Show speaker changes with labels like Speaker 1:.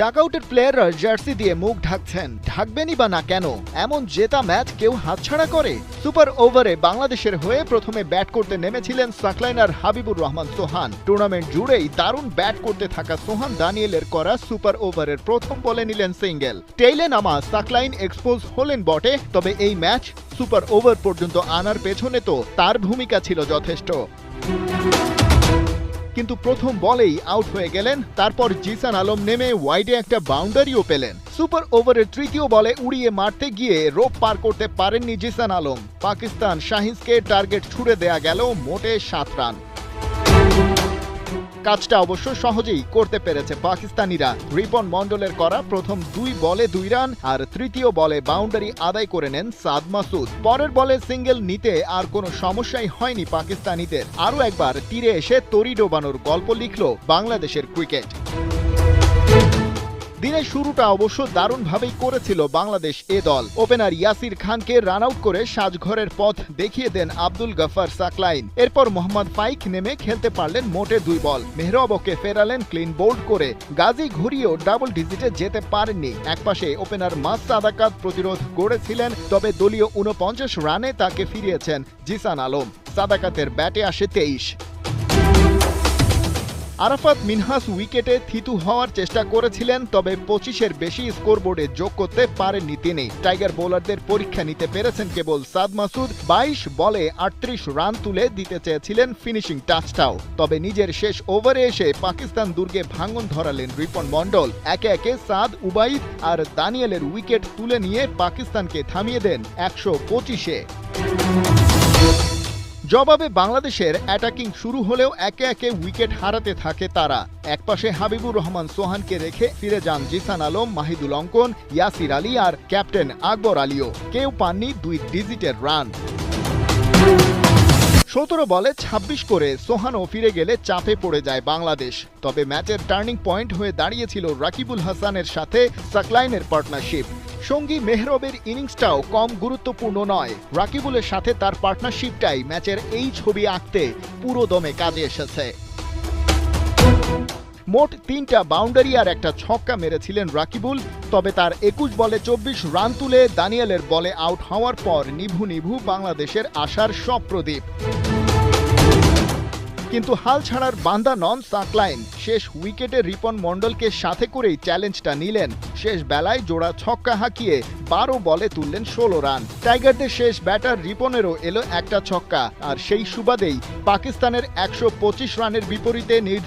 Speaker 1: ডাকআউটের প্লেয়াররা জার্সি দিয়ে মুখ ঢাকছেন, ঢাকবেনই বা না কেন? এমন জেতা ম্যাচ কেউ হাতছাড়া করে? সুপার ওভারে বাংলাদেশের হয়ে প্রথমে ব্যাট করতে নেমেছিলেন সাকলাইন আর হাবিবুর রহমান সোহান। টুর্নামেন্ট জুড়েই দারুণ ব্যাট করতে থাকা সোহান দানিয়েলের করা সুপার ওভারের প্রথম বলে নিলেন সিঙ্গেল। টেইলে নামা সাকলাইন এক্সপোজ হলেন বটে, তবে এই ম্যাচ সুপার ওভার পর্যন্ত আনার পেছনে তো তার ভূমিকা ছিল যথেষ্ট। কিন্তু প্রথম বলেই আউট হয়ে গেলেন। তারপর জিসান আলম নেমে ওয়াইডে একটা বাউন্ডারিও পেলেন। সুপার ওভারের তৃতীয় বলে উড়িয়ে মারতে গিয়ে রোপ পার করতে পারেননি জিসান আলম। পাকিস্তান শাহিনকে টার্গেট ছুড়ে দেয়া গেল মোটে 7 রান। কাজটা অবশ্য সহজেই করতে পেরেছে পাকিস্তানিরা। রিপন মন্ডলের করা প্রথম 2 বলে 2 রান আর তৃতীয় বলে বাউন্ডারি আদায় করে নেন সাদ মাসুদ। পরের বলে সিঙ্গেল নিতে আর কোনো সমস্যাই হয়নি পাকিস্তানিদের। আরও একবার তীরে এসে তরি ডোবানোর গল্প লিখল বাংলাদেশের ক্রিকেট। দিনের শুরুটা অবশ্য দারুণভাবেই করেছিল বাংলাদেশ এ দল। ওপেনার ইয়াসির খানকে রান আউট করে সাজঘরের পথ দেখিয়ে দেন আব্দুল গফার সাকলাইন। এরপর মোহাম্মদ ফাইক নেমে খেলতে পারলেন মোটে 2 বল। মেহরাবকে ফেরালেন ক্লিন বোল্ড করে। গাজী ঘুরিয়েও ডাবল ডিজিটে যেতে পারেননি। একপাশে ওপেনার মাস সাদাকাত প্রতিরোধ গড়েছিলেন, তবে দলীয় 49 রানে তাকে ফিরিয়েছেন জিসান আলম। সাদাকাতের ব্যাটে আসে 23। আরাফাত মিনহাস উইকেটে থিতু হওয়ার চেষ্টা করেছিলেন, তবে 25-এর বেশি স্কোরবোর্ডে যোগ করতে পারেননি তিনি। টাইগার বোলারদের পরীক্ষা নিতে পেরেছেন কেবল সাদ মাসুদ। 22 বলে 38 রান তুলে দিতে চেয়েছিলেন ফিনিশিং টাচটাও, তবে নিজের শেষ ওভারে এসে পাকিস্তান দুর্গে ভাঙন ধরালেন রিপন মন্ডল। একে একে সাদ, উবাইদ আর দানিয়েলের উইকেট তুলে নিয়ে পাকিস্তানকে থামিয়ে দেন 125-এ। জবাবে বাংলাদেশের অ্যাটাকিং শুরু হলেও একে একে উইকেট হারাতে থাকে তারা। একপাশে হাবিবুর রহমান সোহানকে রেখে ফিরে যান জিসান আলম, মাহিদুল অঙ্কন, ইয়াসির আলী আর ক্যাপ্টেন আকবর আলীও। কেউ পাননি 2 ডিজিটের রান। 17 বলে 26 করে সোহানও ফিরে গেলে চাপে পড়ে যায় বাংলাদেশ। তবে ম্যাচের টার্নিং পয়েন্ট হয়ে দাঁড়িয়েছিল রাকিবুল হাসানের সাথে সাকলাইনের পার্টনারশিপ। সঙ্গী মেহরবের ইনিংসটাও কম গুরুত্বপূর্ণ নয়। রাকিবুলের সাথে তার পার্টনারশিপটাই ম্যাচের এই ছবি আঁকতে পুরো দমে কাজে এসেছে। মোট 3টা বাউন্ডারি আর একটা ছক্কা মেরেছিলেন রাকিবুল, তবে তার 21 বলে 24 রান তুলে দানিয়েলের বলে আউট হওয়ার পর নিভু নিভু বাংলাদেশের আশার সব প্রদীপ। কিন্তু হাল ছাড়ার বান্দা নন সাকলাইন। শেষ উইকেটে রিপন মন্ডলকে সাথে করেই চ্যালেঞ্জটা নিলেন। শেষ বেলায় জোড়া ছক্কা হাঁকিয়ে 12 বলে তুললেন 16 রান। টাইগারদের শেষ ব্যাটার রিপনেরও এলো একটা ছক্কা, আর সেই সুবাদেই পাকিস্তানের 125 রানের বিপরীতে নির্ধারিত